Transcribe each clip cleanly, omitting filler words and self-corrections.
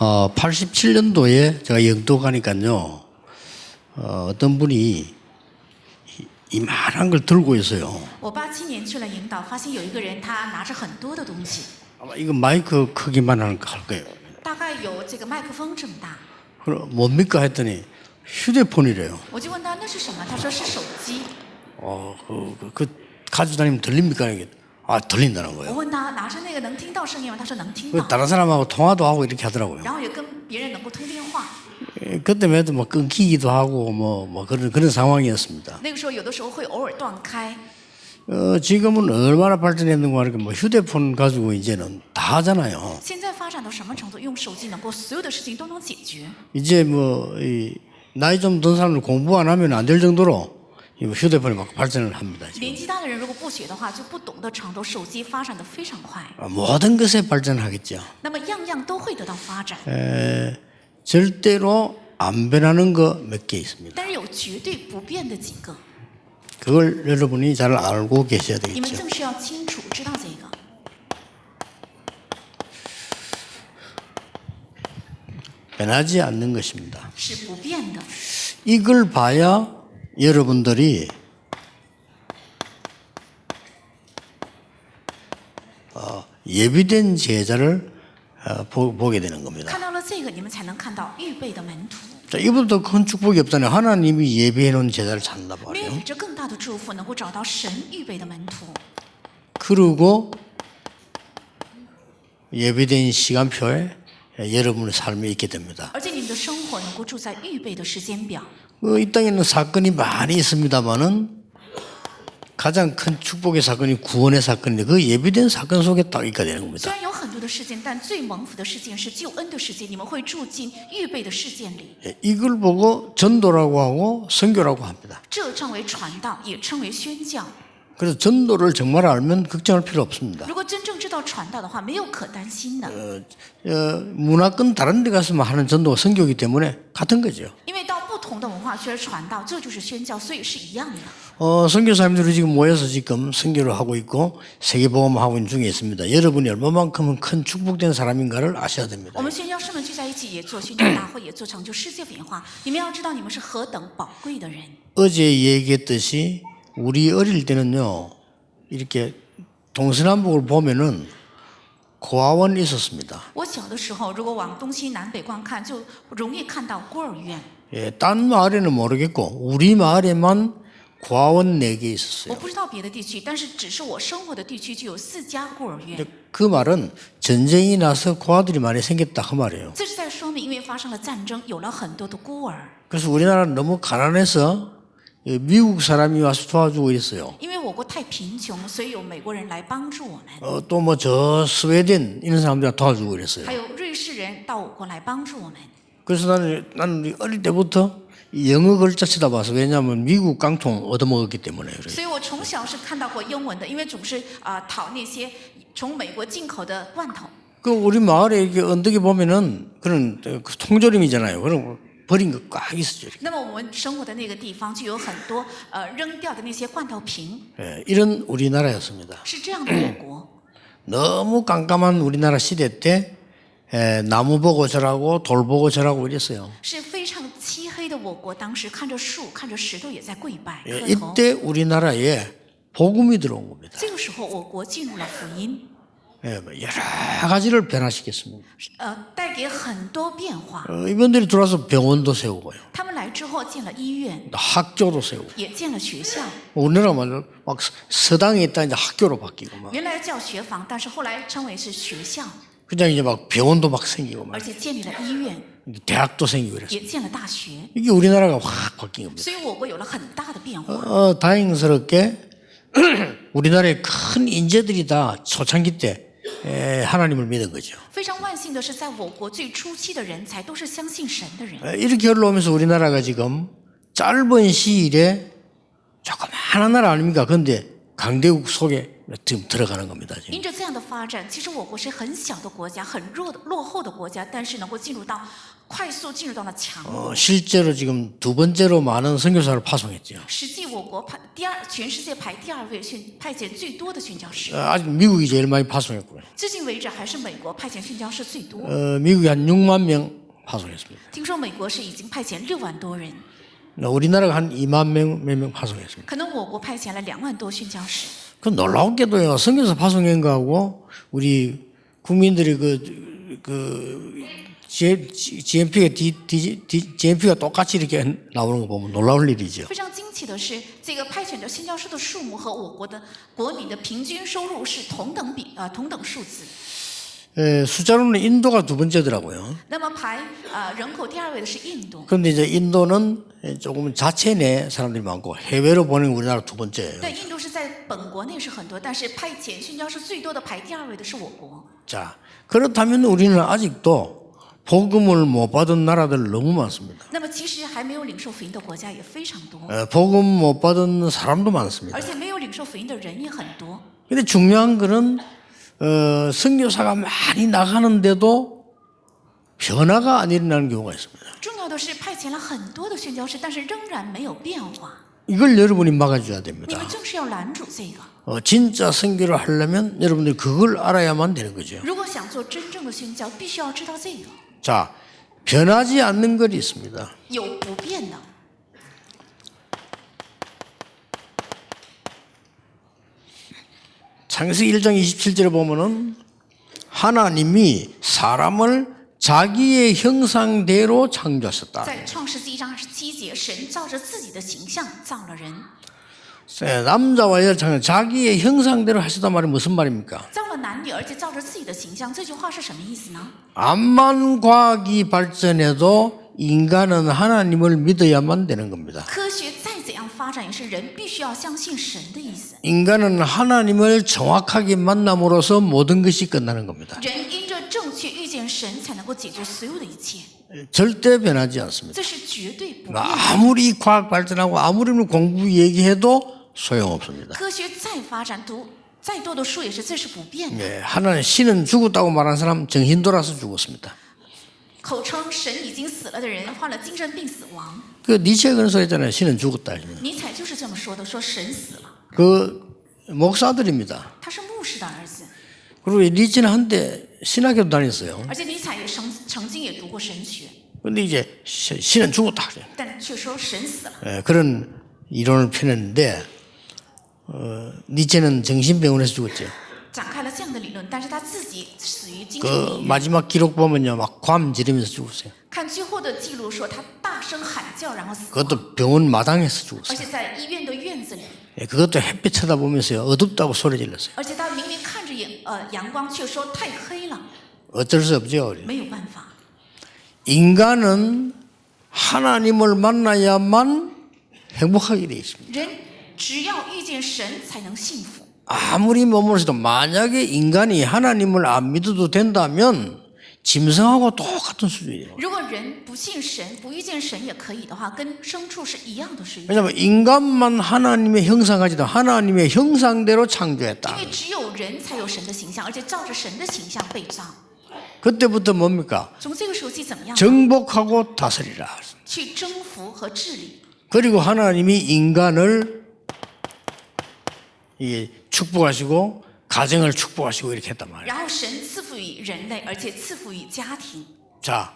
87년도에 제가 영도 가니까요, 어떤 분이 이만한 걸 들고 있어요. 我87年去了引导，发现有一个人他拿着很多的东西， 아마 이거 마이크 크기만 할 거예요. 大概有这个麦克风这么大。 그럼 뭡니까 했더니 휴대폰이래요. 我就问他那是什么，他说是手机。 그 가지고 다니면 들립니까? 이게 들린다는 我 거예요. 问他拿着那个能听到声音吗？他说能听 그 到， 다른 사람하고 통화도 하고 이렇게 하더라고요. 然后也跟别人能够通电话。 그때마다 뭐 끊기기도 하고 뭐 그런 상황이었습니다. 那个时候有的时候会偶尔断开。 지금은 얼마나 발전했는가 하니까 뭐 휴대폰 가지고 이제는 다 하잖아요. 现在发展到什么程度？用手机能够所有的事情都能解决。 이제 뭐 나이 좀 든 사람들 공부 안 하면 안 될 정도로 이 휴대폰이 막 발전을 합니다. 지금. 年纪大的人如果不学的话，就不懂得程度，手机发展的非常快， 모든 것에 발전하겠죠. 那么样样都会得到发展。 절대로 안 변하는 거 몇 개 있습니다. 但是有绝对不变的几个， 그걸 여러분이 잘 알고 계셔야 你们 되겠죠. 正是要清楚知道这个。 변하지 않는 것입니다. 是不变的。 이걸 봐야 여러분들이 예비된 제자를 보게 되는 겁니다. 看到了这个，你们才能看到预备的门徒。 자, 이분도 큰 축복이 없잖아요. 하나님이 예비해 놓은 제자를 찾나 没有 봐요. 比这更大的祝福，能够找到神预备的门徒， 그리고 예비된 시간표에 여러분의 삶이 있게 됩니다. 而且你们的生活能够住在预备的时间表。 이 땅에는 사건이 많이 있습니다만은 가장 큰 축복의 사건이 구원의 사건인데 그 예비된 사건 속에 딱 있게 되는 虽 겁니다. 然有很多的事件，但最蒙福的事件是救恩的事件，你们会住进预备的事件里。 이걸 보고 전도라고 하고 선교라고 합니다. 这称为传道，也称为宣教。 그래서 전도를 정말 알면 걱정할 필요 없습니다. 如果真正知道传道的话，没有可担心的， 문화권 다른 데 가서만 하는 전도가 선교이기 때문에 같은 거죠. 因为到不同的文化圈传道，这就是宣教，所以是一样的。 선교사님들이 지금 모여서 지금 선교를 하고 있고 세계복음하고 있는 중에 있습니다. 여러분이 얼마만큼은 큰 축복된 사람인가를 아셔야 됩니다. 我们宣教士们聚在一起，也做宣教大会，也做成就世界文化。你们要知道，你们是何等宝贵的人。 어제 얘기했듯이 우리 어릴 때는요, 이렇게 동서남북을 보면은 고아원이 있었습니다. 我小的时候，如果往东西南北观看，就容易看到孤儿院。 딴 마을에는 모르겠고 우리 마을에만 고아원 4개 我 있었어요. 不知道别的地区，但是只是我生活的地区就有4家孤儿院。 그 말은 전쟁이 나서 고아들이 많이 생겼다 그 말이에요. 这是在说明，因为发生了战争，有了很多的孤儿。 그래서 우리나라는 너무 가난해서 미국 사람이 와서 도와주고 있어요. 因为我国太贫穷，所以有美国人来帮助我们， 또 뭐 저 스웨덴 이런 사람들이 도와주고 그랬어요. 还有瑞士人到我国来帮助我们。 그래서 나는 어릴 때부터 이 영어 글자 쳐다봐서 왜냐하면 미국 깡통 얻어먹었기 때문에 그래요. 所以我从小是看到过英文的，因为总是讨那些从美国进口的罐头。 그 우리 마을에 이렇게 언덕에 보면은 그런 통조림이잖아요. 그럼 버린 거 꽉 있었죠. 那么我们生活的那个地方就有很多扔掉的那些罐头瓶， 이런 우리나라였습니다. 是这样的我国。 너무 깜깜한 우리나라 시대 때 나무 보고 절하고 돌 보고 절하고 이랬어요. 是非常漆黑的我国，当时看着树，看着石头也在跪拜磕头。 이때 우리나라에 복음이 들어온 겁니다. 这个时候，我国进入了福音， 여러 가지를 변화시켰습니다. 带给很多变化。 이분들이 들어와서 병원도 세우고요. 他们来之后建了医院， 학교도 세우고. 也建了学校。 우리나라 말로 막 서당에 있다 이제 학교로 바뀌고 막. 原来叫学房，但是后来称为是学校， 그냥 이제 막 병원도 막 생기고 막 而且建立了医院， 대학도 생기고 그랬어요. 也建了大学。 이게 우리나라가 확 바뀐 겁니다. 所以我国有了很大的变化。 다행스럽게 우리나라의 큰 인재들이 다 초창기 때 하나님을 믿은 거죠. 非常万幸的是，在我国最初期的人才都是相信神的人。 이렇게 흘러오면서 우리나라가 지금 짧은 시일에 조그마한 나라 아닙니까? 그런데 강대국 속에 지금 들어가는 겁니다. 지금. 因着这样的发展，其实我国是很小的国家，很落后的国家，但是能够快速进入到了强国。 실제로 지금 두 번째로 많은 선교사를 파송했죠. 实际我国全世界排第2位派遣最多的宣教士， 아직 미국이 제일 많이 파송했고요. 至今为止还是美国派遣宣教士最多。 미국이 한 6만 명 파송했습니다. 听说美国是已经派遣6万多人， 우리나라가 한 2만 몇 명 파송했습니다. 可能我国派遣了2万多宣教士。 그 놀라웠게도요. 선교사 파송한 거하고 우리 국민들이 GNP가 똑같이 이렇게 나오는 거 보면 놀라울 일이죠. 非常惊奇的是，这个派遣的宣教士的数目和我国的国民的平均收入是同等数字。 숫자로는 인도가 두 번째더라고요. 那么人口第2位的是印度， 그런데 이제 인도는 조금 자체 내 사람들이 많고 해외로 보내는 우리나라 두 번째예요. 对，印度是在本国内是很多，但是派遣宣教士最多的排第2位的是我国。 자, 그렇다면 우리는 아직도 복음을 못 받은 나라들 너무 많습니다. 那么其实还没有领受福音的国家也非常多， 복음 못 받은 사람도 많습니다. 而且没有领受福音的人也很多。 근데 중요한 거는 선교사가 많이 나가는데도 변화가 안 일어나는 경우가 있습니다. 重要的是派遣了很多的宣教士，但是仍然没有变化。 이걸 여러분이 막아줘야 你 됩니다. 们正是要拦阻这个。 진짜 선교를 하려면 여러분들이 그걸 알아야만 되는 거죠. 如果想做真正的宣教，必须要知道这个 자, 변하지 않는 것이 있습니다. 有不变的。 창세기 1장 27절에 보면은 하나님이 사람을 자기의 형상대로 창조하셨다. 在创世纪1章27节，神照着自己的形象造了人， 남자와 여자 창조, 자기의 형상대로 하셨단 말이 무슨 말입니까? 造了男女，而且照着自己的形象。这句话是什么意思呢？ 암만 과학이 발전해도 인간은 하나님을 믿어야만 되는 겁니다. 科学再怎样发展，也是人必须要相信神的意思。 인간은 하나님을 정확하게 만남으로써 모든 것이 끝나는 겁니다. 人因着正确遇见神，才能够解决所有的一切， 절대 변하지 않습니다. 这是绝对不变的。 아무리 과학 발전하고 아무리 공부 얘기해도 소용없습니다. 科学再发展，读再多的书也是，这是不变的。 네, 하나님 신은 죽었다고 말하는 사람 정신 돌아서 죽었습니다. 口称神已经死了的人，患了精神病死亡。 그 니체가 그런 소리 했잖아요. 신은 죽었다. 尼采就是这么说的，说神死了。 그 목사들입니다. 他是牧师的儿子， 그리고 니체는 한때 신학교도 다녔어요. 而且尼采也曾经也读过神学， 근데 이제 신은 죽었다. 但却说神死了。 그런 이론을 펴냈는데 니체는 정신병원에서 죽었죠. 展开了这样的理论，但是他自己死于精神 그 病院。 마지막 기록 보면요, 막 괌 지르면서 죽었어요. 看最后的记录说，他大声喊叫，然后死亡， 그것도 병원 마당에서 而 죽었어요. 且在医院的院子里， 그것도 햇빛 쳐다보면서요, 어둡다고 소리 질렀어요. 而且他明明看着阳光，却说太黑了， 어쩔 수 없죠. 没有办法。 인간은 하나님을 만나야만 행복하게 되어 있습니다. 人只要遇见神，才能幸福。 아무리 머물러도 만약에 인간이 하나님을 안 믿어도 된다면 짐승하고 똑같은 수준이에요. 如果人不信神，不遇见神也可以的话，跟牲畜是一样的水准。 왜냐하면 인간만 하나님의 형상하지도 하나님의 형상대로 창조했다. 因为只有人才有神的形象，而且照着神的形象被造。 그때부터 뭡니까? 从这个时候起怎么样？ 정복하고 다스리라. 去征服和治理。 그리고 하나님이 인간을 축복하시고 가정을 축복하시고 이렇게 했단 말이에요. 然后神赐福于人类，而且赐福于家庭。 자,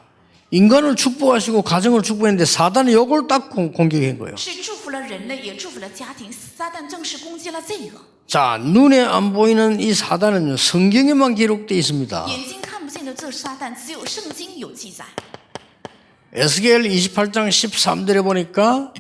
인간을 축복하시고 가정을 축복했는데 사단이 이걸 딱 공격한 거예요. 是祝福了人类，也祝福了家庭。撒旦正是攻击了这个。 자, 눈에 안 보이는 이 사단은 성경에만 기록되어 있습니다. 眼睛看不见的这撒旦，只有圣经有记载。 에스겔 28장 13절에 보니까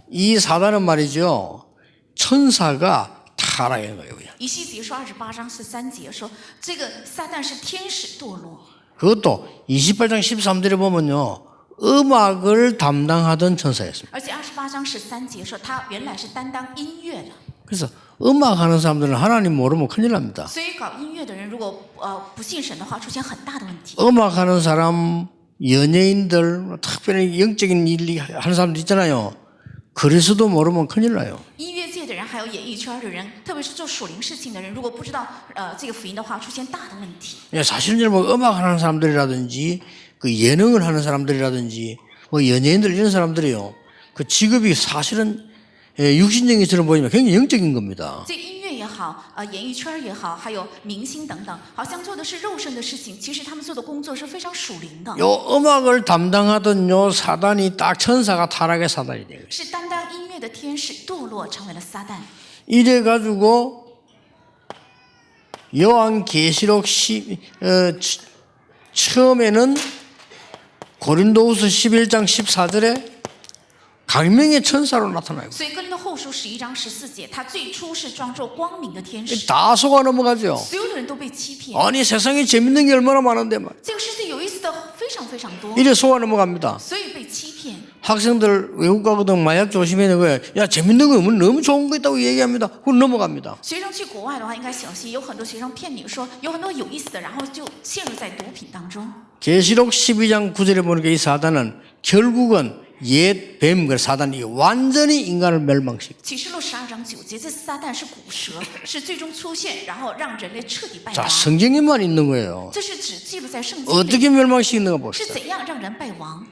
이 사단은 말이죠. 천사가 타락한 거예요. 以西结书28章13节说，这个撒旦是天使堕落。 그것도 28장 13절에 보면요. 음악을 담당하던 천사였습니다. 而且28章13节说，他原来是担当音乐的。 그래서 음악하는 사람들은 하나님 모르면 큰일 납니다. 所以搞音乐的人，如果不信神的话，出现很大的问题。 음악하는 사람, 연예인들, 특별히 영적인 일 하는 사람들 있잖아요. 그리스도 모르면 큰일 나요. 音乐界的人，还有演艺圈的人，特别是做属灵事情的人，如果不知道这个福音的话，出现大的问题。 예, 사실은 여러분 음악하는 사람들이라든지 그 예능을 하는 사람들이라든지 뭐 연예인들 이런 사람들이요. 그 직업이 사실은 육신적인 것처럼 보이면 굉장히 영적인 겁니다. 这音乐也好，演艺圈也好，还有明星等等，好像做的是肉身的事情，其实他们做的工作是非常属灵的。 요 음악을 담당하던 요 사단이 딱 천사가 타락의 사단이 돼요. 是担当音乐的天使堕落成为了撒旦。 이래 가지고 요한계시록 처음에는 고린도후서 11장 14절에 강명의 천사로 나타나요. 所以哥林多后书11章14节，他最初是装作光明的天使， 다 속아 넘어가죠. 所有的人都被欺骗。 아니 세상에 재밌는 게 얼마나 많은데 말. 这个世界有意思的非常非常多， 이래 속아 넘어갑니다. 所以被欺骗。 학생들 외국 가거든 마약 조심해야 되는 거예요. 야 재밌는 거 너무 좋은 거 있다고 얘기합니다. 그럼 넘어갑니다. 学生去国外的话，应该小心，有很多学生骗你说有很多有意思的，然后就陷入在毒品当中。 계시록 12장 9절에 보니까 이 사단은 결국은 옛 뱀, 그 사단이 완전히 인간을 멸망시켜. 启示录12章9节，这撒旦是古蛇，是最终出现，然后让人类彻底败 자, 亡。 성경에만 있는 거예요. 这是只记录在圣经里， 어떻게 멸망시키는가 是 봅시다. 怎样让人败亡？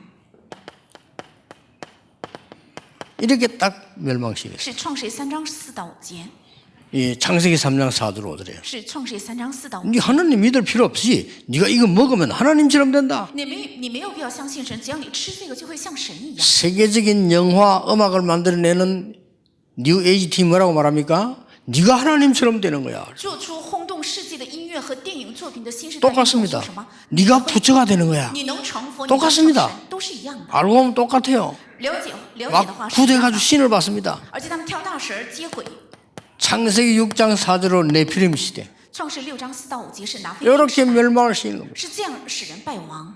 이렇게 딱 멸망시켰어요. 是创世3章4到5节， 이 창세기 3장 4절로 5절이에요. 是创世3章4到5。 네 하나님 믿을 필요 없이 네가 이거 먹으면 하나님처럼 된다. 你没有必要相信神，只要你吃这个就会像神一样。 세계적인 영화, 음악을 만들어내는 뉴 에이지 팀 뭐라고 말합니까? 네가 하나님처럼 되는 거야. 做出轰动世界的音乐和电影作品的新时代， 똑같습니다. 什么？ 네가 부처가 되는 거야. 你能成佛，你 똑같습니다. 能成神，都是一样的。 알고 보면 똑같아요. 了解的 막 话是一样 구대가지고 的， 신을 받습니다. 而且他们跳大神儿接轨。 창세기 6장 4절로 네피림 시대. 创世6章4到5节是拿菲利 이렇게 멸망을 시키는 겁니다. 是这样使人败亡。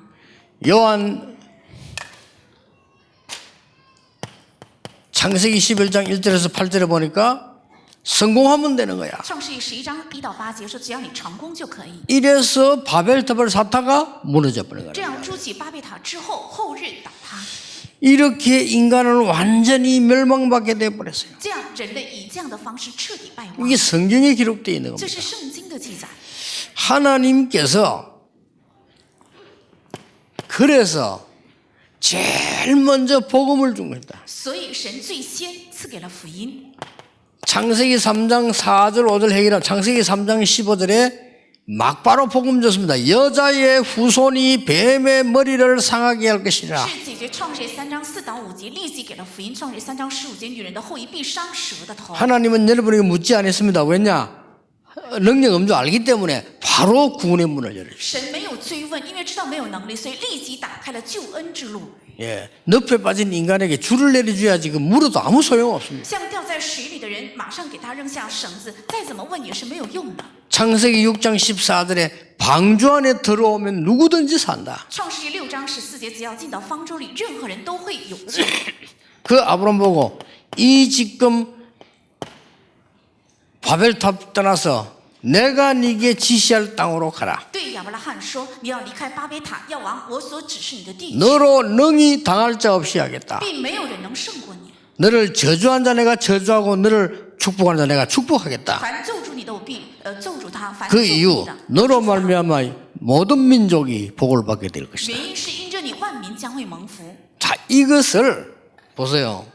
요한 창세기 11장 1절에서 8절에 보니까 성공하면 되는 거야. 创世11章1到8节说，只要你成功就可以。 이래서 바벨탑을 사타가 무너져 버린 这 거야. 样筑起巴别塔之后，后日倒塌， 이렇게 인간을 완전히 멸망받게 돼 버렸어요. 这样人类以这样的方式彻底败亡。 이게 성경에 기록되어 있는 这 겁니다. 是圣经的记载。 하나님께서 그래서 제일 먼저 복음을 준 겁니다. 所以神最先赐给了福音。 창세기 3장 4절 5절 해결한 창세기 3장 15절에 막바로 복음 줬습니다. 여자의 후손이 뱀의 머리를 상하게 할 것이라. 是解决创世3章4到5节，立即给了福音。创世3章15节，女人的后裔必伤蛇的头。 하나님은 여러분에게 묻지 않았습니다. 왜냐? 능력 없는 줄 알기 때문에 바로 구원의 문을 열어요. 神没有追问，因为知道没有能力，所以立即打开了救恩之路。 예, 늪에 빠진 인간에게 줄을 내려줘야지 그 물어도 아무 소용 없습니다. 像掉在水里的人，马上给他扔下绳子，再怎么问也是没有用的。 창세기 6장 14절에 방주 안에 들어오면 누구든지 산다. 创世纪6章14节，只要进到方舟里，任何人都会有救。 그 아브람 보고 이 지금 바벨탑 떠나서 내가 네게 지시할 땅으로 가라. 对亚伯拉罕说：“你要离开巴别塔，要往我所指示你的地去， 너로 능히 당할 자 없이 하겠다. 并没有人能胜过你。 너를 저주한 자 내가 저주하고 너를 축복한 자 내가 축복하겠다. 凡咒诅你的，我必咒诅他；凡 그 咒诅 이유 你的， 너로 말미암아 모든 민족이 복을 받게 될 것이다. 原因是因着你，万民将会蒙福。 자, 이것을 보세요.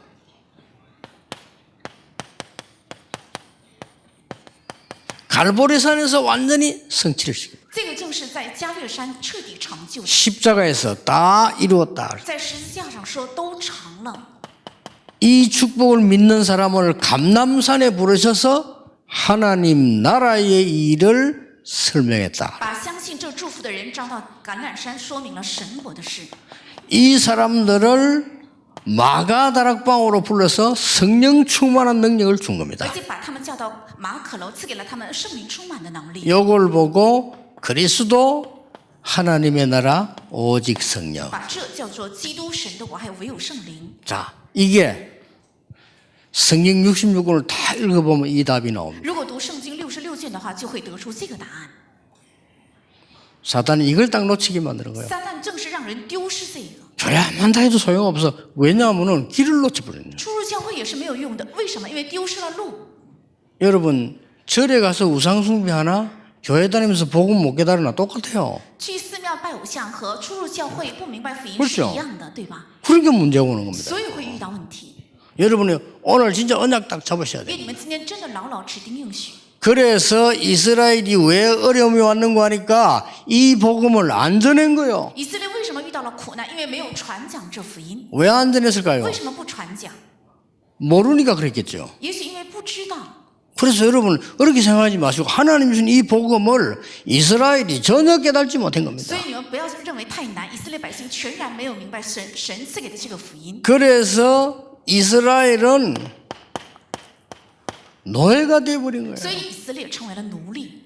갈보리산에서 완전히 성취를 시킵니다. 这个正是在加略山彻底成就的， 십자가에서 다 이루었다. 在十字架上说都成了。 이 축복을 믿는 사람을 감람산에 부르셔서 하나님 나라의 일을 설명했다. 把相信这祝福的人招到橄榄山，说明了神国的事。 이 사람들을 마가다락방으로 불러서 성령 충만한 능력을 준 겁니다. 而且把他们叫到马可楼，赐给了他们圣灵充满的能力。 이걸 보고 그리스도 하나님의 나라 오직 성령. 把这叫做基督神的国，还有唯有圣灵。 자, 이게 성경 66권을 다 읽어보면 이 답이 나옵니다. 如果读圣经66卷的话，就会得出这个答案。 사단이 이걸 딱 놓치게 만드는 거예요. 撒旦正是让人丢失这个。 교회만 다 해도 소용없어. 왜냐하면 길을 놓쳐버렸네. 出入教会也是没有用的，为什么？因为丢失了路。 여러분 절에 가서 우상 숭배하나 교회 다니면서 복음 못 깨달으나 똑같아요. 去寺庙拜偶像和出入教会不明白福音是 그렇죠 一样的，对吧？ 그러니까 문제가 오는 겁니다. 所以会遇到问题。 여러분이 오늘 진짜 언약 딱 잡으셔야 因为 돼요. 你们今天真的牢牢指定应许。 그래서 이스라엘이 왜 어려움이 왔는가 하니까 이 복음을 안 전한 거예요. 以色列为什么遇到了苦难？因为没有传讲这福音。 왜 안 전했을까요? 为什么不传讲？ 모르니까 그랬겠죠. 也许因为不知道。 그래서 여러분 어렵게 생각하지 마시고 하나님 주신 이 복음을 이스라엘이 전혀 깨닫지 못한 겁니다. 所以你们不要认为太难，以色列百姓全然没有明白神赐给的这个福音。 그래서 이스라엘은 노예가 되어버린 所 거예요. 以以色列成为了奴隶。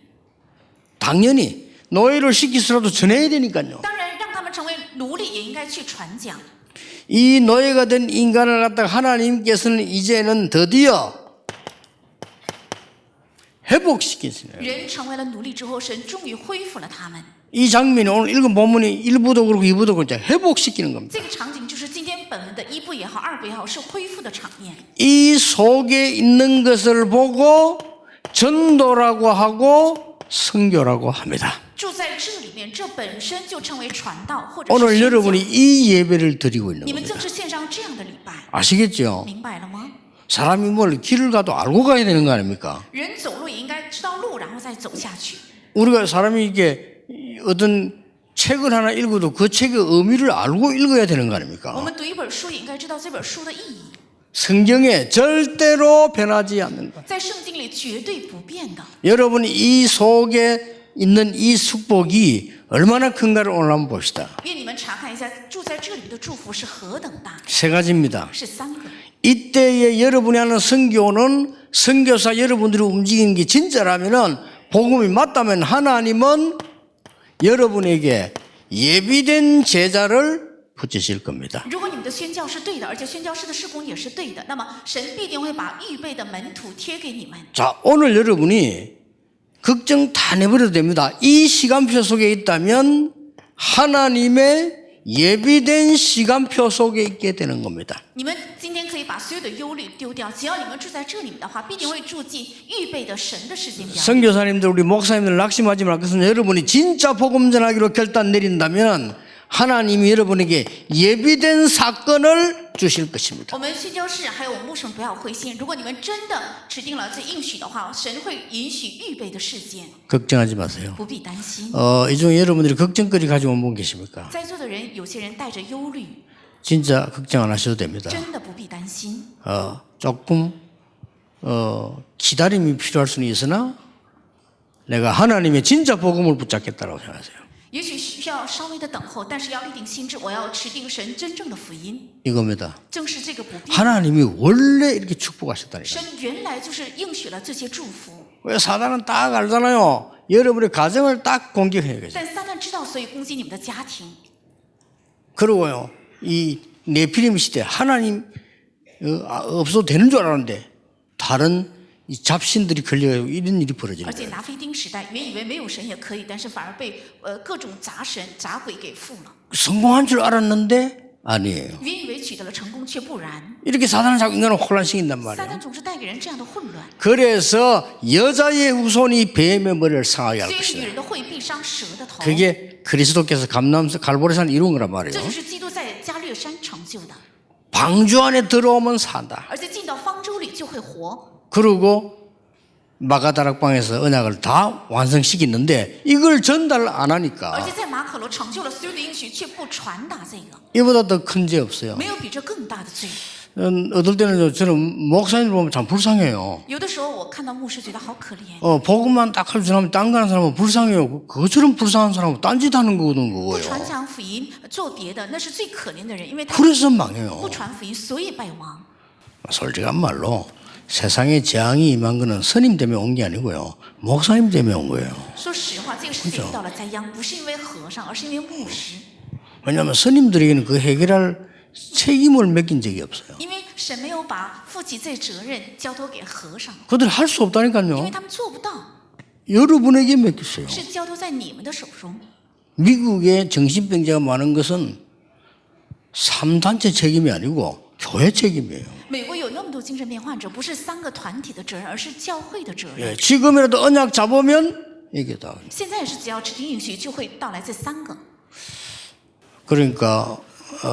당연히 노예를 시키서라도 전해야 되니까요. 当然，让他们成为奴隶也应该去传讲。 이 노예가 된 인간을 갖다가 하나님께서는 이제는 드디어 회복시키시네요. 人成为了奴隶之后，神终于恢复了他们。 이 장면이 오늘 읽은 본문이 1부도 그렇고 2부도 그렇고 회복시키는 겁니다. 这个场景就是今天本文的一部也好，二部也好，是恢复的场面。 이 속에 있는 것을 보고 전도라고 하고 선교라고 합니다. 住在这里面，这本身就称为传道，或者 오늘 是宣 여러분이 讲。 이 예배를 드리고 있는 你们 겁니다. 正是献上这样的礼拜， 아시겠죠? 明白了吗？ 사람이 뭘 길을 가도 알고 가야 되는 거 아닙니까? 人走路也应该知道路，然后再走下去。 우리가 사람이 이게 어떤 책을 하나 읽어도 그 책의 의미를 알고 읽어야 되는 거 我 아닙니까? 们读一本书也应该知道这本书的意义， 성경에 절대로 변하지 않는 것. 在圣经里绝对不变的。 여러분이 이 속에 있는 이 축복이 얼마나 큰가를 오늘 한번 봅시다. 愿你们查看一下，住在这里的祝福是何等大， 세 가지입니다. 是3个。 이때에 여러분이 하는 선교는 선교사 여러분들이 움직이는 게 진짜라면은 복음이 맞다면 하나님은 여러분에게 예비된 제자를 붙이실 겁니다. 如果你们的宣教是对的，而且宣教师的事工也是对的，那么神必定会把预备的门徒贴给你们。 자, 오늘 여러분이 걱정 다 내버려도 됩니다. 이 시간표 속에 있다면 하나님의 예비된 시간표 속에 있게 되는 겁니다. 你们今天可以把所有的忧虑丢掉，只要你们住在这里的话，必定会住进预备的神的时间表。 선교사님들 우리 목사님들 낙심하지 말겠습니다. 여러분이 진짜 복음 전하기로 결단 내린다면 하나님이 여러분에게 예비된 사건을 주실 것입니다. 我们宣教士还有我们牧师们不要灰心，如果你们真的指定了这应许的话，神会允许预备的事件， 걱정하지 마세요. 不必担心。 이 중에 여러분들이 걱정거리 가지고 온 분 계십니까? 在座的人，有些人带着忧虑， 진짜 걱정 안 하셔도 됩니다. 真的不必担心。 조금 기다림이 필요할 수는 있으나 내가 하나님의 진짜 복음을 붙잡겠다라고 생각하세요. 也许需要稍微的等候，但是要立定心智，我要持定神真正的福音， 이겁니다. 正是这个不变。 하나님이 원래 이렇게 축복하셨다니까. 神原来就是应许了这些祝福， 왜 사단은 딱 알잖아요. 여러분의 가정을 딱 공격해야겠어요. 但撒旦知道，所以攻击你们的家庭。 그리고요, 이 네피림 시대 하나님 없어도 되는 줄 알았는데 다른 이 잡신들이 걸려요. 이런 일이 벌어지는 而且 거예요. 拿菲丁时代，原以为没有神也可以，但是反而被各种杂神、杂鬼给附了。 성공한 줄 알았는데 아니에요. 原以为取得了成功，却不然。 이렇게 사단은 자꾸 인간을 혼란시킨단 撒旦 말이에요. 总是带给人这样的混乱， 그래서 여자의 후손이 뱀의 머리를 상하게 할 所以女 것이다. 人的会必伤蛇的头。 그게 그리스도께서 갈보리산 이룬 거란 这 말이에요. 就是基督在加略山成就的， 방주 안에 들어오면 산다. 而且进到方舟里就会活。 그리고 마가다락방에서 언약을 다 완성시키는데 이걸 전달 안 而 하니까 且在马可罗成就了所有的应许，却不传达这个， 이보다 더 큰 죄 없어요. 没有比这更大的罪。 어떨 때는 저는 목사님 보면 참 불쌍해요. 有的时候我看到牧师觉得好可怜， 복음만 딱 할 줄 알면 딴 거 하는 사람은 불쌍해요. 그것처럼 불쌍한 사람은 딴짓 하는 거거든 不 그거예요. 传讲福音做别的，那是最可怜的人，因为他 그래서 不 망해요. 传福音，所以败亡。 솔직한 말로 세상에 재앙이 임한 거는 스님 때문에 온 게 아니고요. 목사님 때문에 온 거예요. 说实话，这个世界遇到了灾殃，不是因为和尚，而是因为牧师。 왜냐하면 스님들에게는 그 해결할 책임을 맡긴 적이 없어요. 因为神没有把负起这责任交托给和尚， 그들 할 수 因为 없다니까요. 他们做不到， 여러분에게 맡겼어요. 是交托在你们的手中。 미국에 정신병자가 많은 것은 3단체 책임이 아니고 교회 책임이에요. 美国有那么多精神病患者，不是3个团体的责任，而是教会的责任。 예, 지금이라도 언약 잡으면 이게 다. 现在是只要指定应许，就会到来这3个。 그러니까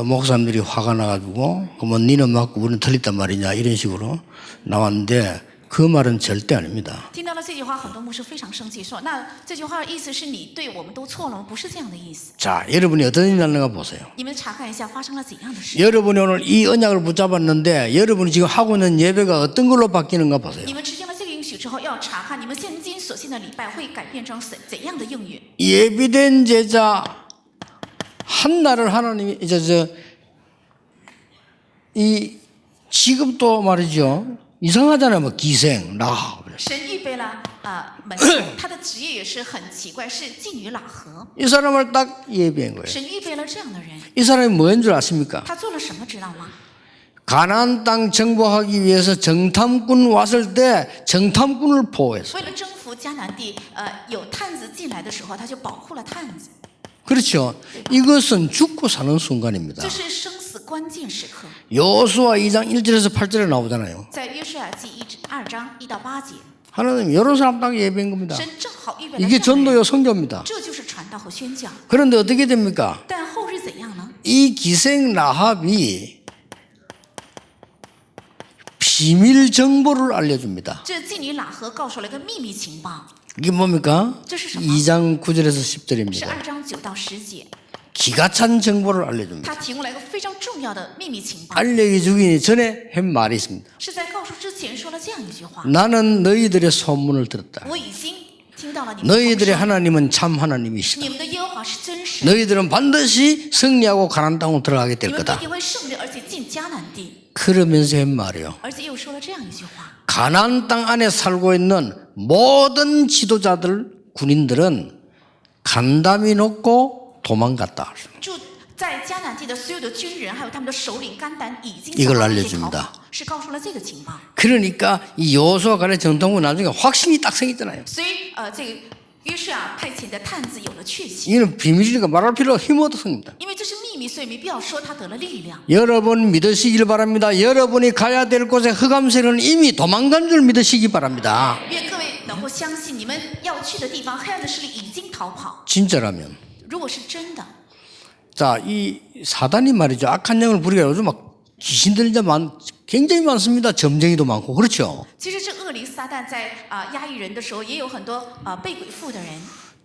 목사님들이 화가 나가지고 그러면 니는 맞고 우리는 틀렸단 말이냐 이런 식으로 나왔는데 그 말은 절대 아닙니다. 听到了这句话，很多牧师非常生气，说：“那这句话的意思是你对我们都错了吗？不是这样的意思。 자, 여러분이 어떤 일이 났는가 보세요. 你们查看一下发生了怎样的事。 여러분이 오늘 이 언약을 붙잡았는데 여러분이 지금 하고 있는 예배가 어떤 걸로 바뀌는가 보세요. 你们持定了这个应许之后，要查看你们现今所信的礼拜会改变成怎样的应允。 예비된 제자 한 날을 하나님이 이제 이 지금도 말이죠. 이상하잖아요. 뭐 기생, 라합. 神预备了门徒，他的职业也是很奇怪，是妓女喇合。 이 사람을 딱 예비한 거예요. 神预备了这样的人， 이 사람이 뭐인 줄 아십니까? 他做了什么知道吗？ 가나안 땅 정복하기 위해서 정탐꾼 왔을 때 정탐꾼을 보호했어요. 为了征服迦南地，有探子进来的时候，他就保护了探子。 그렇죠. 이것은 죽고 sa는 순간입니다. 这是生死关键时刻。 여호수아 2장 1절에서 8절에 나오잖아요. 在约书亚记2章1到8节， 하나님 여러 사람 딱 예배한 겁니다. 神正好预备了 이게 这样的人， 전도요 선교입니다. 这就是传道和宣教。 그런데 어떻게 됩니까? 但后日怎样呢？ 이 기생 라합이 비밀 정보를 알려줍니다. 这妓女喇合告诉了一个秘密情报， 이게 뭡니까? 这是什么？ 2장 9절에서 是 10절입니다. 2章9到10节， 기가 찬 정보를 알려줍니다. 他提供了一个非常重要的秘密情报， 알려주기 전에 한 말이 있습니다. 是在告诉之前说了这样一句话： 나는 너희들의 소문을 들었다. 我已经听到了你们的风 너희들의 声， 하나님은 참 하나님이시다. 你们的耶和华是真神， 너희들은 반드시 승리하고 가나안 땅으로 들어가게 你 될 们必 거다. 定会胜利，而且进迦南地。 그러면서 한 말이요. 而且又说了这样一句话： 가나안 땅 안에 살고 있는 모든 지도자들, 군인들은 간담이 놓고 도망갔다. 住在迦南地的所有的军人，还有他们的首领甘胆，已经 이걸 逃 알려줍니다 跑，是告诉了这个情报。 그러니까 이 여호수아 간의 정통은 나중에 확신이 딱 생겼잖아요. 所以这个约书亚派遣的探子有了确信， 이는 비밀이니까 말할 필요가 힘없습니다. 因为这是秘密，所以没必要说他得了力量。 여러분 믿으시길 바랍니다. 여러분이 가야 될 곳에 흑암세력은 이미 도망간 줄 믿으시기 바랍니다. 愿各位能够相信，你们要去的地方，黑暗的势力已经逃跑。 진짜라면. 如果是真的， 자, 이 사단이 말이죠. 악한 영을 부리게 요즘 막 귀신들이 이제 굉장히 많습니다. 점쟁이도 많고 그렇죠. 其实这恶灵撒旦在压抑人的时候，也有很多被鬼附的人。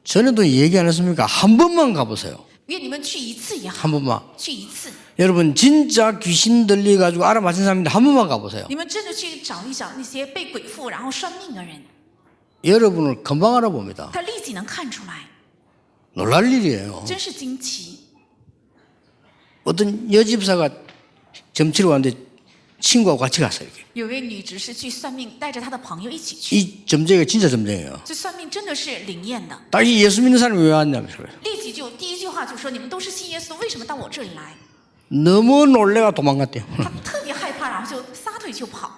전에도 얘기 안 했습니까? 한 번만 가보세요. 愿你们去一次也好， 한 번만. 去一次， 여러분 진짜 귀신 들려가지고 알아맞힌 사람인데 한 번만 가보세요. 你们真的去找一找那些被鬼附然后算命的人， 여러분을 금방 알아봅니다. 他立即能看出来， 놀랄 일이에요. 真是惊奇。 어떤 여집사가 점치러 왔는데 친구하고 같이 갔어요. 이렇게. 有位女执事去算命，带着她的朋友一起去。 이 점쟁이가 진짜 점쟁이에요. 这算命真的是灵验的， 딱 이 예수 믿는 사람이 왜 왔냐면서 그래요. 立即就第一句话就说：“你们都是信耶稣的，为什么到我这里来 너무 놀래가 도망갔대요. ？”他特别害怕，然后就撒腿就跑，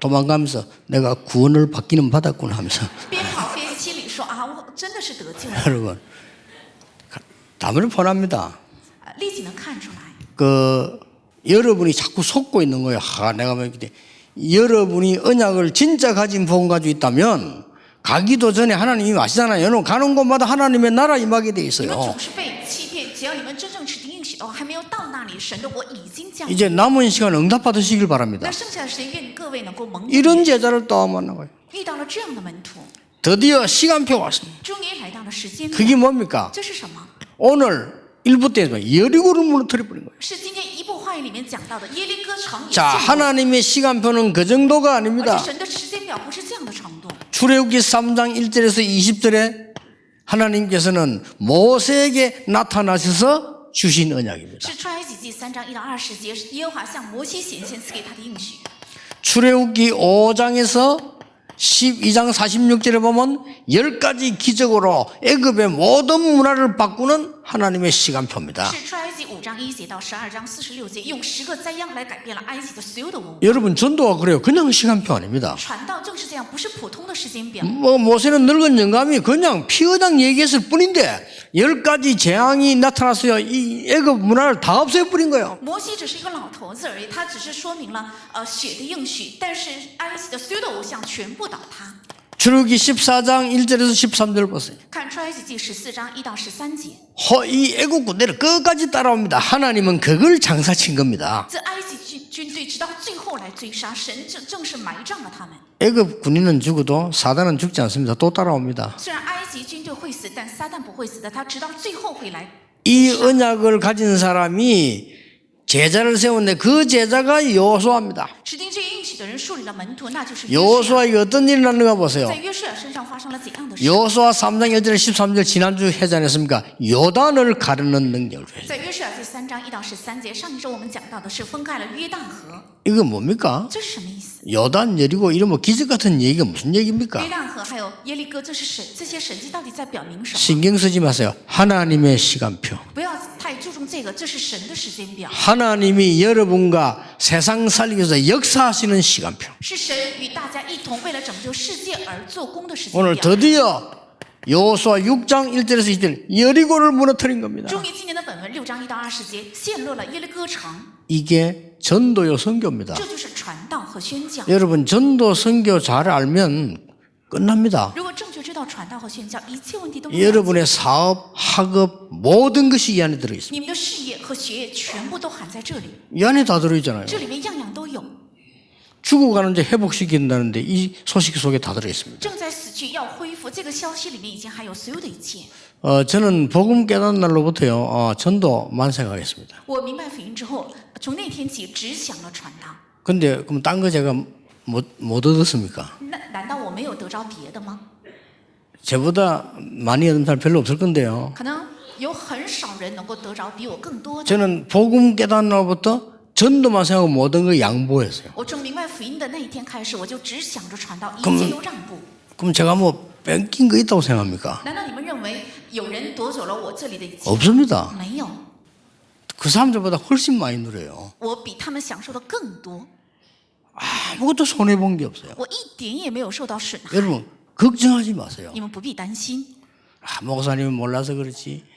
도망가면서 내가 구원을 받기는 받았구나 하면서 边跑边心里说：“啊，我真的是得救了。 여러분 담을 뻔합니다. 立即能看出来。 그 여러분이 자꾸 속고 있는 거예요. 내가 뭐 이렇게 여러분이 언약을 진짜 가진 복음 가지고 있다면 가기도 전에 하나님이 아시잖아요. 여러분 가는 곳마다 하나님의 나라 임하게 돼 你们 있어요. 总是被欺骗，只要你们真正指定应许的话，还没有到那里，神的国已经降临。 이제 남은 시간 응답 받으시길 바랍니다. 那剩下的时间，愿各位能够蒙恩。 이런 제자를 또 만나고요. 遇到了这样的门徒， 드디어 시간표 왔습니다. 终于来到了时间表。 그게 뭡니까? 这是什么？ 오늘 1부 때에서 여리고를 무너뜨려 버린 거예요. 是今天一部话语里面讲到的耶利哥城也 자, 陷落。 하나님의 시간표는 그 정도가 而 아닙니다. 且神的时间表不是这样的程度。 출애굽기 3장 1절에서 20절에 하나님께서는 모세에게 나타나셔서 주신 언약입니다. 是出埃及记3章1到20节，耶和华向摩西显现赐给他的应许。 출애굽기 5장에서 12장 46절에 보면 10가지 기적으로 애굽의 모든 문화를 바꾸는 하나님의 시간표입니다. 是出埃及及5章1节到12章46节，用10个灾殃来改变了埃及的所有的文化。 여러분 전도가 그래요. 그냥 시간표 아닙니다. 传道正是这样，不是普通的时间表。 뭐 모세는 늙은 영감이 그냥 피어장 얘기했을 뿐인데 10가지 재앙이 나타났어요. 이 애굽 문화를 다 없애버린 거예요. 摩西只是一个老头子而已，他只是说明了血的应许，但是埃及的所有的偶像全部倒塌。 출애굽기 14장 1절에서 13절 보세요. 看出埃及记14章1到13节， 이 애국 군대를 끝까지 따라옵니다. 하나님은 그걸 장사친 겁니다. 这埃及军队直到最后来追杀，神正是埋葬了他们。 애굽 군인은 죽어도 사단은 죽지 않습니다. 또 따라옵니다. 虽然埃及军队会死，但撒旦不会死的，他直到最后会来。 이 언약을 가진 사람이 제자를 세웠는데 그 제자가 여호수아입니다. 指定这应许的人树立了门徒，那就是约书亚。 여호수아에게 어떤 일이 났는가 보세요. 在约书亚身上发生了怎样的事？ 여호수아 3장 1절 13절 지난주 해지 않았습니까? 요단을 가르는 능력을 줘요. 在约书亚第3章1到13节，上一周我们讲到的是分开了约旦河， 이거 뭡니까? 这是什么意思？ 요단 여리고 이런 뭐 기적 같은 얘기가 무슨 얘기입니까? 约旦河还有耶利哥，这些神迹到底在表明什么？ 신경 쓰지 마세요. 하나님의 시간표. 不要太注重这个，这是神的时间表， 하나님이 여러분과 세상 살리기 위해서 역사하시는 시간표. 是神与大家一同为了拯救世界而做工的时间 오늘 表。 드디어 여호수아 6장 1절에서 2절 여리고를 무너뜨린 겁니다. 终于今年的本文6章1到20节陷落了耶利哥城， 이게 전도요 선교입니다. 这就是传道和宣教。 여러분 전도 선교 잘 알면 끝납니다. 如果正确知道传道和宣教，一切问题都不难解。 여러분의 사업, 학업 모든 것이 이 안에 들어 있습니다. 你们的事业和学业全部都含在这里， 이 안에 다 들어 있잖아요. 这里面样样都有。 죽어가는 자 회복시킨다는데 이 소식 속에 다 들어 있습니다. 正在死去要恢复，这个消息里面已经含有所有的一切。 저는 복음 깨닫는 날로부터요 전도 만생하겠습니다. 我明白福音之后，从那天起只想了传道。 근데 그럼 딴 거 제가 못 얻었습니까? 难道我没有得着别的吗？ 저보다 많이 얻은 사람 별로 없을 건데요. 可能有很少人能够得着比我更多的。 저는 복음 깨닫는 날부터 전도만 생각하고 모든 걸 양보했어요. 我从明白福音的那一天开始，我就只想着传道，一 그럼 切都让步。 그럼 제가 뭐 뺏긴 거 있다고 생각합니까? 难道你们认为有人夺走了我这里的一切？ 없습니다. 没有， 그 사람들보다 훨씬 많이 누려요. 我比他们享受的更多， 아무것도 손해본 게 없어요. 我一点也没有受到损害。 여러분 걱정하지 마세요. 你们不必担心。 목사님이 몰라서 그렇지.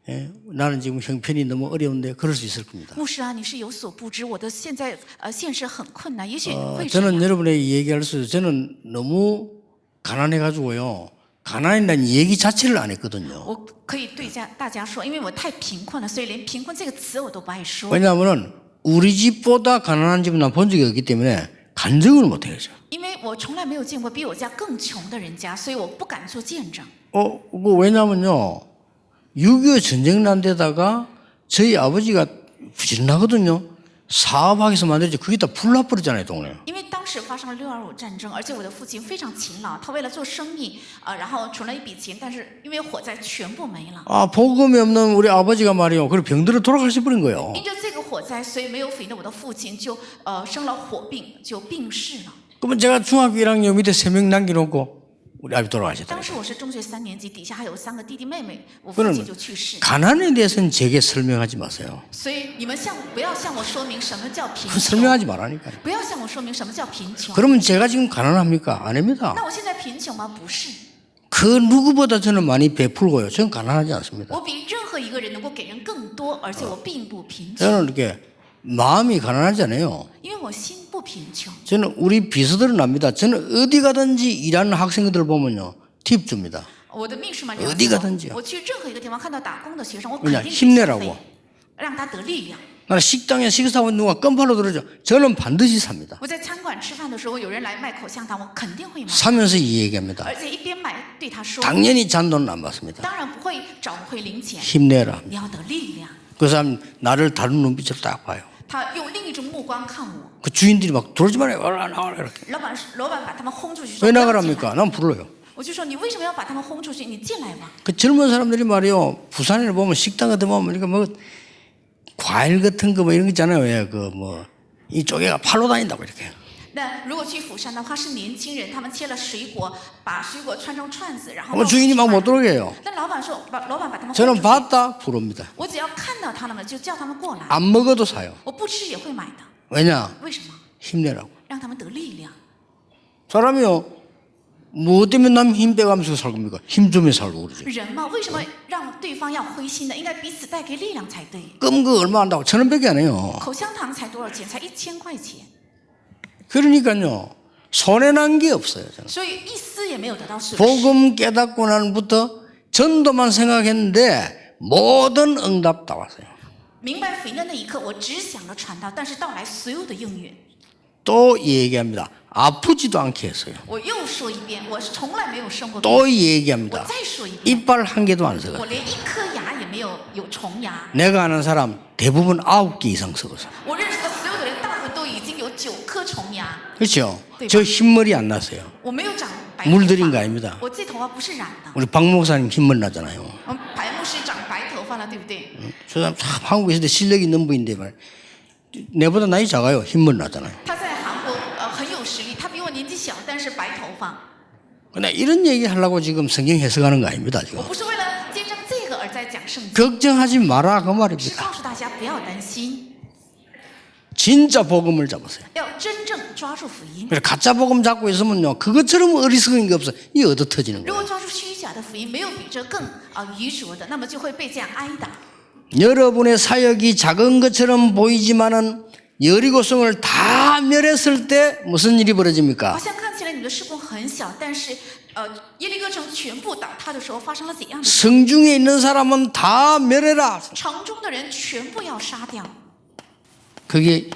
예, 나는 지금 형편이 너무 어려운데 그럴 수 있을 겁니다. 牧师啊，你是有所不知，我的现在现实很困难，也许会这 저는 样。 여러분에게 얘기할 수 있어요. 저는 너무 가난해가지고요. 가난이라는 얘기 자체를 안 했거든요. 我可以对大家说，因为我太贫困了，所以连贫困这个词我都不爱说。 왜냐하면 우리 집보다 가난한 집은 난 본 적이 없기 때문에 간증을 못 해요. 因为我从来没有见过比我家更穷的人家，所以我不敢做见证。 왜냐면요. 6.25 전쟁 난 데다가 저희 아버지가 부지런하거든요. 사업하기 위해서 만들지 거기다 불 나버리잖아요, 동네. 因为当时发生了6.25战争，而且我的父亲非常勤劳，他为了做生意然后存了一笔钱，但是因为火灾全部没了。 복음이 없는 우리 아버지가 말이요. 그리고 병들어 돌아가셔버린 거예요. 因着这个火灾，所以没有福音的我的父亲就生了火病，就病逝了。 그러면 제가 중학교 1학년 밑에 3명 남겨놓고 우리 아버지 돌아가셨다. 当时我是中学3年级，底下还有3个弟弟妹妹，我父亲就去世。 가난에 대해서는 제게 설명하지 마세요. 所以你们不要向我说明什么叫贫 그 穷， 설명하지 말라니까요. 不要向我说明什么叫贫穷。 그러면 제가 지금 가난합니까? 아닙니다. 那我现在贫穷吗？不是， 그 누구보다 저는 많이 베풀고요. 저는 가난하지 않습니다. 我比任何一个人能够给人更多，而且我并不贫穷， 저는 이렇게 마음이 가난하지 않아요. 因为我心不贫穷。 저는 우리 비서들은 압니다. 저는 어디 가든지 일하는 학생들 보면요. 팁 줍니다. 我的秘书们 어디 가든지요. 我去任何一个地方看到打工的学生，我肯 그냥 定给小 힘내라고. 费，让他得力量。 나는 식당에 식사하고 누가 껌팔로 들어줘. 저는 반드시 삽니다. 我在餐馆吃饭的时候，有人来卖口香糖，我肯定会买， 사면서 이 얘기합니다. 而且一边买对他说， 당연히 잔돈은 안 받습니다. 当然不会找回零钱， 힘내라. 你要得力量。 그 사람 나를 다른 눈빛으로 딱 봐요. 他用另一种目光看我， 그 주인들이 막 들어오지 말아요. 나와라 이렇게. 老板把他们轰出去，说 왜 不要进来 나가랍니까? 난 불러요. 我就说你为什么要把他们轰出去？你进来吧。 그 젊은 사람들이 말이요. 부산에 보면 식당 같은 데 보면 이렇게 뭐 과일 같은 거 뭐 이런 거 있잖아요. 왜 그 뭐 이 쪼개가 팔로 다닌다고 이렇게. 那如果去釜山的话，是年轻人，他们切了水果，把水果穿成串子，然后 뭐 주인이 막 못 들어오게 해요. 那老板把他们轰出 저는 去， 봤다 부릅니다. 我只要看到他们就叫他们过来， 안 먹어도 사요. 我不吃也会买的。 왜냐? 为什么？ 힘내라고. 让他们得力量。 사람이요. 뭐 때문에 남 힘 빼가면서 살 겁니까? 힘 주면 살고 그러죠. 人嘛，为什么让对方要灰心呢？应该彼此带给力量才对。 껌 그 얼마 한다고 1,000원밖에 안 해요. 口香糖才多少钱？才1000块钱， 그러니까요. 손해난 게 없어요. 저는. 所以一丝也没有得到损失。 복음 깨닫고 난부터 전도만 생각했는데 모든 응답 다 왔어요. 明白福音的那一刻，我只想着传道，但是到来所有的应允。 또 얘기합니다. 아프지도 않게 했어요. 我又说一遍，我是从来没有生过病。 또 我 얘기합니다. 再说一遍， 이빨 한 개도 안 썩어요. 我连一颗牙也没有虫牙。 내가 아는 사람 대부분 9개 이상 썩어서. 我认识的所有的人，大部分都已经有9颗虫牙。 그렇죠? 네. 저 흰머리 안 났어요. 我没有长白头 물들인 거 发， 아닙니다. 我这头发不是染的。 우리 박 목사님 흰머리 나잖아요. 白牧师长白头发了，对不对？ 저 사람 참 한국에 있을 때 실력이 있는 분인데 말 내보다 나이 작아요. 흰머리 나잖아요. 他在韩国很有实力，他比我年纪小，但是白头发。 근데 이런 얘기 하려고 지금 성경 해석하는 거 아닙니다. 我 지금 不是为了见证这个而在讲圣经， 걱정하지 마라 그 是 말입니다. 告诉大家不要担心， 진짜 복음을 잡으세요. 要真正抓住福音。 그래서 가짜 복음 잡고 있으면요 그것처럼 어리석은 게 없어. 이 얻어 터지는 如 거예요. 果抓住虚假的福音，没有比这更愚拙的，那么就会被这样挨打。 여러분의 사역이 작은 것처럼 보이지만은 여리고성을 다 멸했을 때 무슨 일이 好 벌어집니까? 像看起来你的事工很小，但是耶利哥城全部倒塌的时候，发生了怎样的事？ 성중에 있는 사람은 다 멸해라. 城中的人全部要杀掉， 그게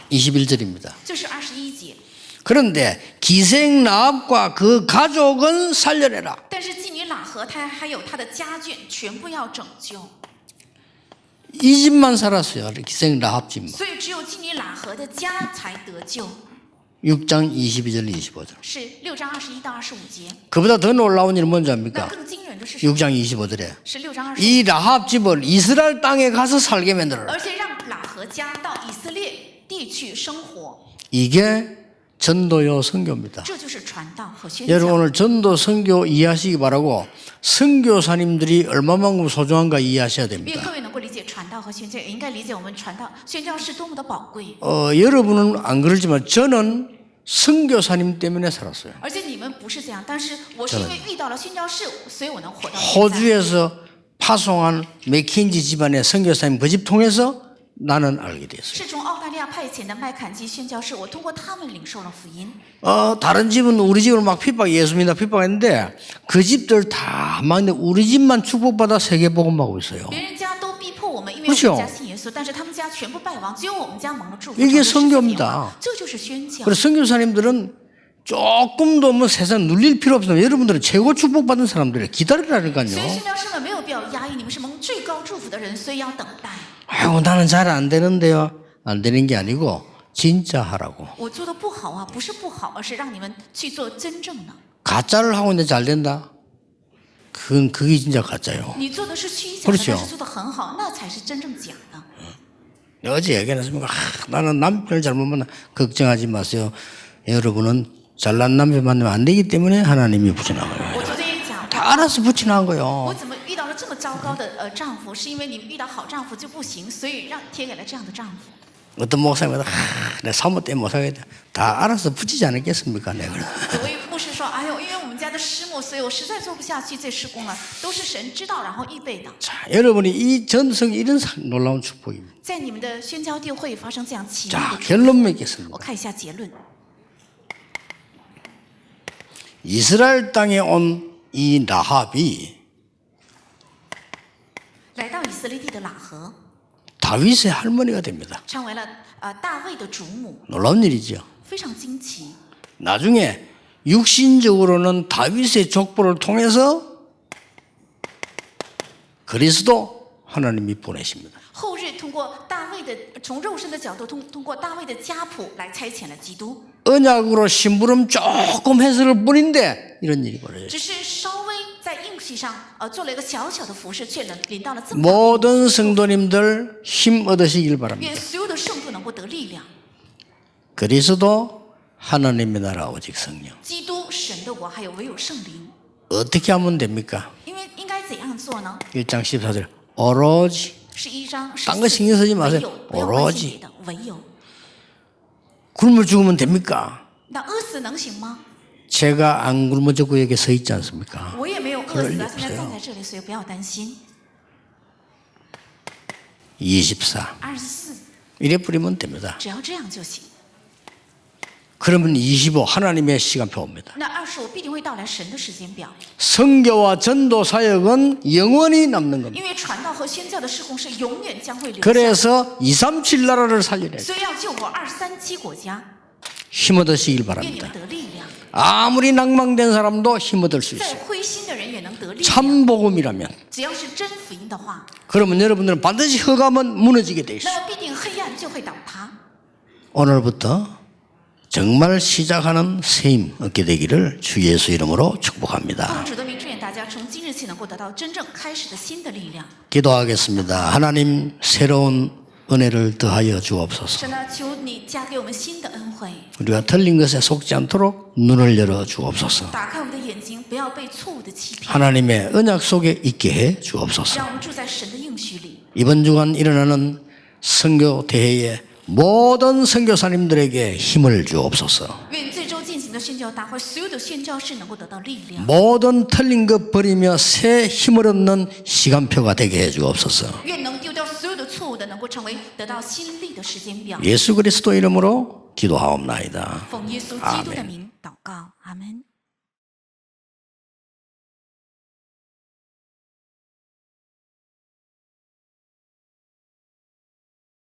21절입니다. 这是21节。 그런데 기생 라합과 그 가족은 살려내라. 但是妓女喇合他还有他的家眷，全部要拯救。 이 집만 살았어요. 기생 라합 집만. 所以只有妓女喇合的家才得救， 6장 22절 25절. 是6章21到25节。 그보다 더 놀라운 일은 뭔지 那 압니까? 更惊人的是什么？ 6장 25절에 是6章25。 이 라합 집을 이스라엘 땅에 가서 살게 만들어라. 而且让喇合家到以色列地去生活， 이게 전도요 선교입니다. 这就是传道和宣 여러분 教。 오늘 전도 선교 이해하시기 바라고 선교사님들이 얼마만큼 소중한가 이해하셔야 愿 됩니다. 各位能够理解传道和宣教，也应该理解我们传道宣教是多么的宝贵。 여러분은 안 그러지만 저는 선교사님 때문에 살았어요. 而且你们不是这样，但是我是因为遇到了宣教士，所以我能活到现在。 호주에서 파송한 맥킨지 집안의 선교사님 그 집 통해서 나는 알게 됐어요. 是从澳大利亚派遣的麦坎基宣教士，我通过他们领受了福音。 다른 집은 우리 집을 막 핍박 예수 믿나 핍박했는데 그 집들 다 막는데 우리 집만 축복받아 세계복음하고 있어요. 别人家都逼迫我们，因为我 그렇죠 们家信耶稣，但是他们家全部败亡，只有我们家蒙了祝福。 이게 成了世界变 선교입니다 化这就是宣教。 그래서 선교사님들은 조금도 뭐 세상 눌릴 필요 없으면 여러분들은 최고 축복받은 사람들이 所以 기다리라니까요. 宣教士们没有必要压抑，你们是蒙最高祝福的人，所以要等待。 아이고 나는 잘 안 되는데요. 안 되는 게 아니고 진짜 하라고. 我做的不好啊，不是不好，而是让你们去做真正的。 가짜를 하고 있는데 잘 된다? 그게 진짜 가짜예요. 你做的是虚假的， 그렇죠 但是做的很好，那才是真正假的。 어제 얘기했습니까? 나는 남편을 잘못 만나. 걱정하지 마세요. 여러분은 잘난 남편 만나면 안 되기 때문에 하나님이 붙여나간 거예요. 我昨天也讲， 다 알아서 붙여나간 我 거예요. 怎么遇到了这么糟糕的丈夫，是因为你遇到好丈夫就不行，所以贴给了这样的丈夫。 어떤 목사님은 내 사모 때문에 못 살겠다. 다 알아서 붙이지 않았겠습니까? 내가. 有位牧师说：“哎呦，因为我们家的师母，所以我实在做不下去这施工了，都是神知道，然后预备的。 자, 여러분이 이 전성 이런 놀라운 축복입니다. 在你们的宣教地会发生这样奇妙 자, 的祝福。 결론 맺겠습니다. 我看一下结论。 이스라엘 땅에 온 이 라합이 来到以色列地的喇合， 다윗의 할머니가 됩니다. 成为了大卫的主母， 놀라운 일이죠. 非常惊奇。 나중에 육신적으로는 다윗의 족보를 통해서 그리스도 하나님이 보내십니다. 后日通过大卫的，从肉身的角度，通过大卫的家谱来差遣了基督， 언약으로 심부름 조금 했을 뿐인데 이런 일이 벌어져요. 只是稍微在应许上做了一个小小的服饰，却能领到了这么大的应许。 모든 성도님들 힘 얻으시길 바랍니다. 愿所有的圣徒能够得力量。 그리스도 하나님의 나라 오직 성령. 基督神的我，还有唯有圣灵， 어떻게 하면 됩니까? 因为应该怎样做呢？ 1장 14절 오로지 11章 딴거 신경 쓰지 14 마세요. 唯有不要关心 오로지 别的，唯有。 굶어 죽으면 됩니까? 那饿死能行吗？ 제가 안 굶어 죽고 여기 서 있지 않습니까? 我也没有饿 그럴 死 리 啊，现在 없어요. 站在这里，所以不要担心。 24 24， 이래 뿌리면 됩니다. 只要这样就行。 그러면 25 하나님의 시간표 옵니다. 那25必定会到来神的时间表， 선교와 전도 사역은 영원히 남는 겁니다. 因为传道和宣教的事工是永远将会留下， 그래서 237 나라를 살리래. 所以要救活237国家， 힘 얻으시길 愿你 바랍니다. 们得力量。 아무리 낭망된 사람도 힘 얻을 수 再 있어요. 灰心的人也能得力量， 참복음이라면. 只要是真福音的话， 그러면 여러분들은 반드시 흑암은 무너지게 돼 있어요. 那么必定黑暗就会倒塌。 오늘부터 정말 시작하는 새 힘 얻게 되기를 주 예수 이름으로 축복합니다. 奉主的名，祝愿大家从今日起能够得到真正开始的新的力量。 기도하겠습니다. 하나님 새로운 은혜를 더하여 주옵소서. 神啊，求你加给我们新的恩惠， 우리가 틀린 것에 속지 않도록 눈을 열어 주옵소서. 打开我们的眼睛，不要被错误的欺骗， 하나님의 언약 속에 있게 해 주옵소서. 让我们住在神的应许里。 이번 주간 일어나는 선교 대회에 모든 선교사님들에게 힘을 주옵소서. 愿这周进行的宣教大会，所有的宣教士能够得到力量。 모든 틀린 것 버리며 새 힘을 얻는 시간표가 되게 해 주옵소서. 愿能丢掉所有的错误的，能够成为得到新力的时间表。 예수 그리스도 이름으로 기도하옵나이다. 奉耶稣基督的名祷告，阿门。